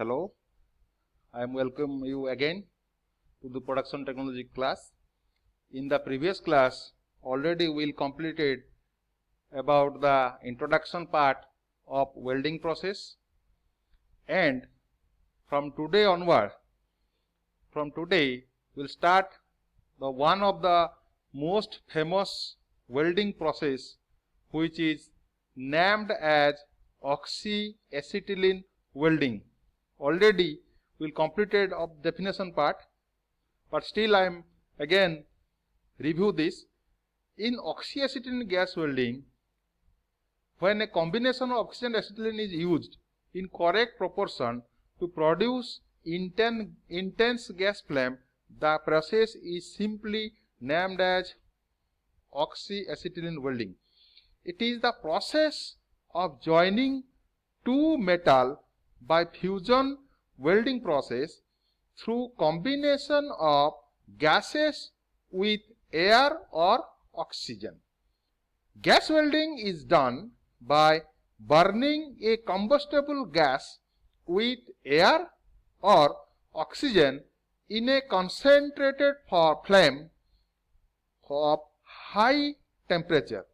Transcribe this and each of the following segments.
Hello, I am welcome you again to the production technology class. In the previous class, already we completed about the introduction part of welding process, and from today onward, we'll start the one of the most famous welding process, which is named as oxyacetylene welding. Already we completed of definition part, but still I am again review this. In oxyacetylene gas welding, when a combination of oxygen and acetylene is used in correct proportion to produce intense gas flame, the process is simply named as oxyacetylene welding. It is the process of joining two metal by fusion welding process through combination of gases with air or oxygen. Gas welding is done by burning a combustible gas with air or oxygen in a concentrated flame of high temperature.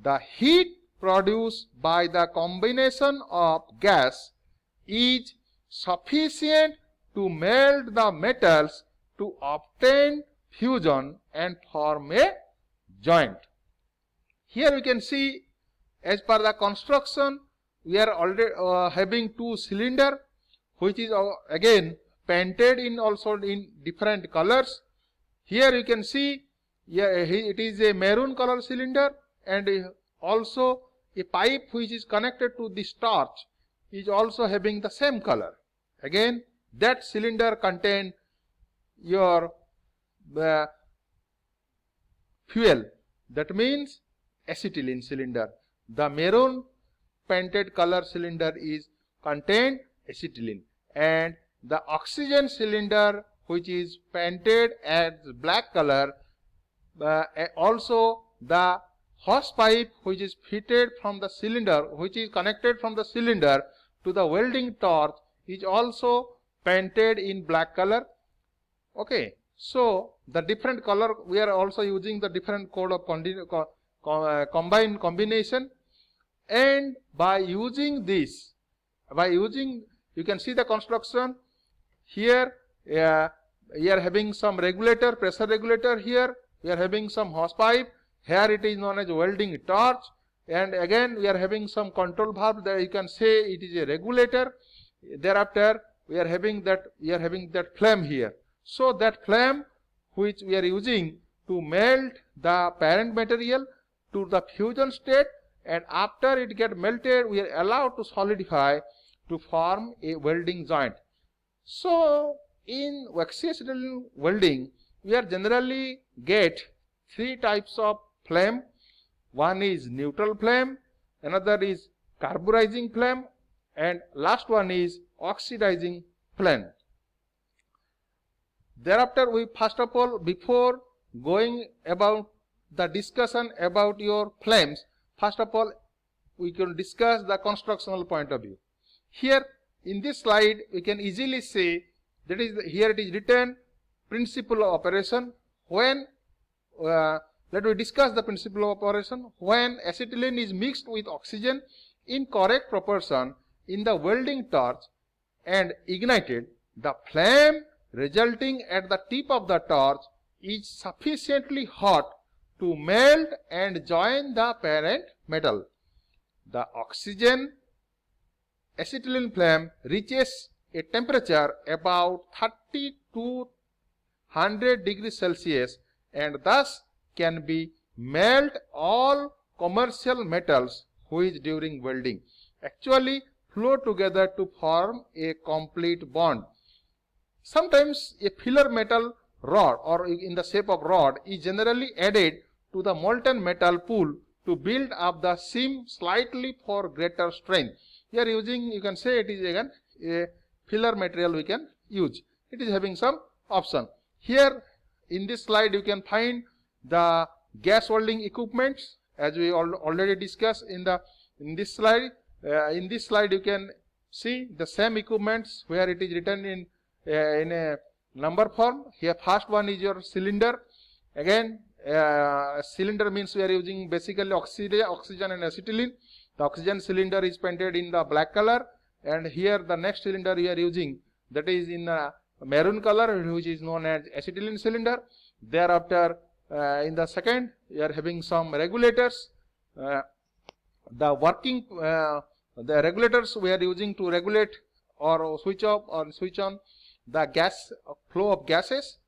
The heat produced by the combination of gas is sufficient to melt the metals to obtain fusion and form a joint. Here we can see, as per the construction, we are already having two cylinder, which is again painted in also in different colors. Here you can see, it is a maroon color cylinder, and also a pipe which is connected to this torch is also having the same color. Again, that cylinder contain your fuel, that means acetylene cylinder. The maroon painted color cylinder is contain acetylene, and the oxygen cylinder which is painted as black color, also the hose pipe which is fitted from the cylinder, which is connected from the cylinder to the welding torch, is also painted in black color. Okay, so the different color, we are also using the different code of combination, and by using this, you can see the construction here. We are having some regulator, pressure regulator here. We are having some hose pipe. Here it is known as welding torch, and again we are having some control valve. There you can say it is a regulator. Thereafter we are having that flame here. So that flame which we are using to melt the parent material to the fusion state, and after it get melted, we are allowed to solidify to form a welding joint. So in oxyacetylene welding, we are generally get three types of flame. One is neutral flame, another is carburizing flame, and last one is oxidizing flame. Thereafter, we first of all, before going about the discussion about your flames, first of all we can discuss the constructional point of view. Here in this slide we can easily say that is, here it is written principle of operation. When let me discuss the principle of operation. When acetylene is mixed with oxygen in correct proportion in the welding torch and ignited, the flame resulting at the tip of the torch is sufficiently hot to melt and join the parent metal. The oxygen acetylene flame reaches a temperature about 30 to 100 degrees Celsius, and thus can be melt all commercial metals which during welding actually flow together to form a complete bond. Sometimes a filler metal rod or in the shape of rod is generally added to the molten metal pool to build up the seam slightly for greater strength. Here using, you can say it is again a filler material we can use. It is having some option. Here in this slide you can find the gas welding equipments, as we already discussed in this slide. In this slide you can See the same equipments where it is written in a number form. Here first one is your cylinder. Again, cylinder means we are using basically oxygen and acetylene. The oxygen cylinder is painted in the black color, and here the next cylinder we are using, that is in maroon color, which is known as acetylene cylinder. Thereafter, in the second, we are having some regulators. The regulators we are using to regulate or switch off or switch on the gas flow of gases.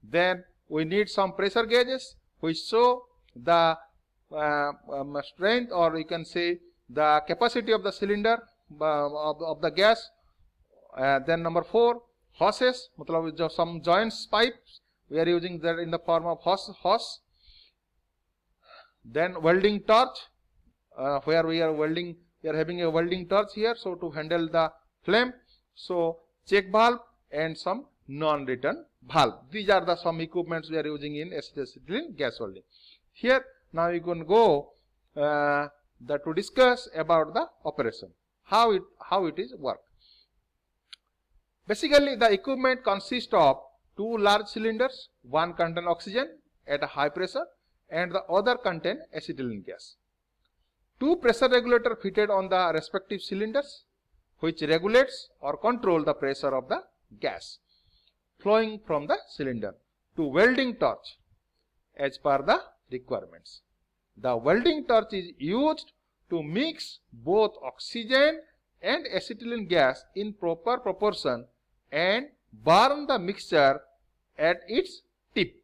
Then we need some pressure gauges which show the strength, or you can say the capacity of the cylinder of the gas. Then number 4, hoses, matlab some joints pipes we are using that in the form of hose. Then welding torch, where we are having a welding torch here, so to handle the flame. So check valve and some non-return valve. These are the some equipments we are using in acetylene gas welding. Here now you can go to discuss about the operation, how it is work. Basically, the equipment consists of 2 large cylinders. One contain oxygen at a high pressure and the other contain acetylene gas. 2 pressure regulators fitted on the respective cylinders, which regulates or control the pressure of the gas flowing from the cylinder. To welding torch as per the requirements. The welding torch is used to mix both oxygen and acetylene gas in proper proportion and burn the mixture at its tip.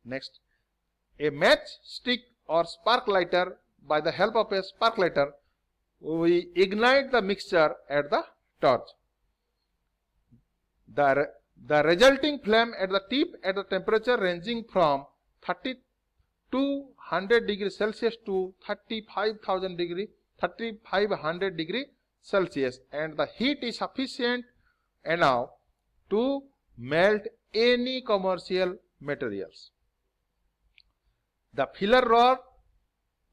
Next, a matchstick or spark lighter. By the help of a spark lighter, we ignite the mixture at the torch. The resulting flame at the tip at the temperature ranging from 3200 degrees Celsius to 3500 degrees Celsius, and the heat is sufficient enough to melt any commercial materials. The filler rod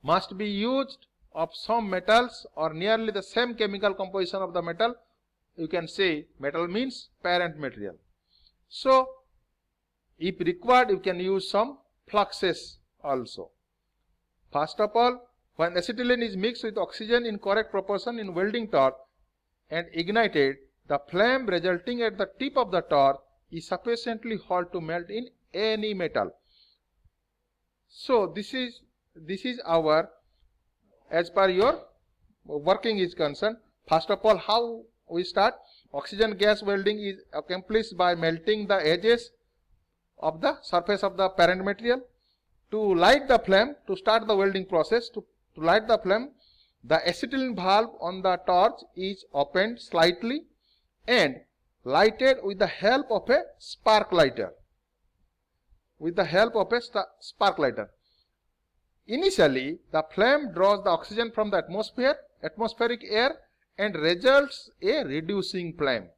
must be used of some metals or nearly the same chemical composition of the metal. You can say metal means parent material. So if required, you can use some fluxes also. First of all, when acetylene is mixed with oxygen in correct proportion in welding torch and ignited, the flame resulting at the tip of the torch is sufficiently hot to melt in any metal. So this is our, as per your working is concerned. First of all, how we start? Oxygen gas welding is accomplished by melting the edges of the surface of the parent material. To light the flame, to start the welding process, to light the flame, the acetylene valve on the torch is opened slightly and lighted with the help of a spark lighter. Initially, the flame draws the oxygen from the atmospheric air and results a reducing flame.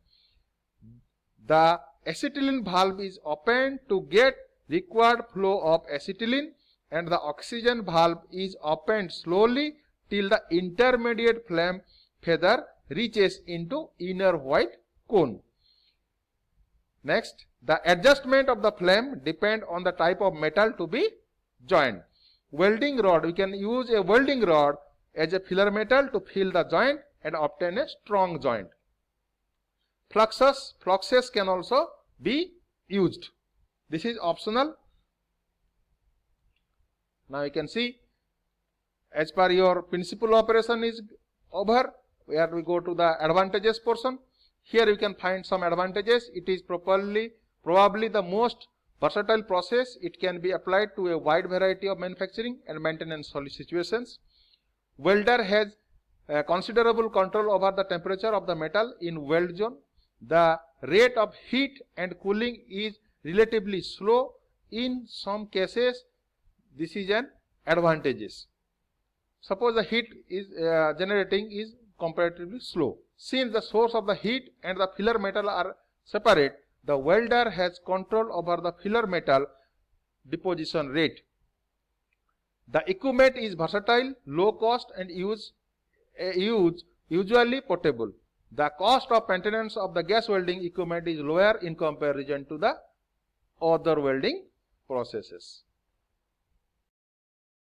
The acetylene valve is opened to get required flow of acetylene, and the oxygen valve is opened slowly till the intermediate flame feather reaches into inner white cone. Next, the adjustment of the flame depends on the type of metal to be joined. Welding rod, we can use a welding rod as a filler metal to fill the joint and obtain a strong joint. Fluxes can also be used. This is optional. Now you can see, as per your principal operation is over, where we go to the advantages portion. Here you can find some advantages. It is probably the most versatile process. It can be applied to a wide variety of manufacturing and maintenance situations. Welder has considerable control over the temperature of the metal in weld zone. The rate of heat and cooling is relatively slow. In some cases, this is an advantage. Suppose the heat is generating is comparatively slow. Since the source of the heat and the filler metal are separate, the welder has control over the filler metal deposition rate. The equipment is versatile, low cost, and usually portable. the cost of maintenance of the gas welding equipment is lower in comparison to the other welding processes.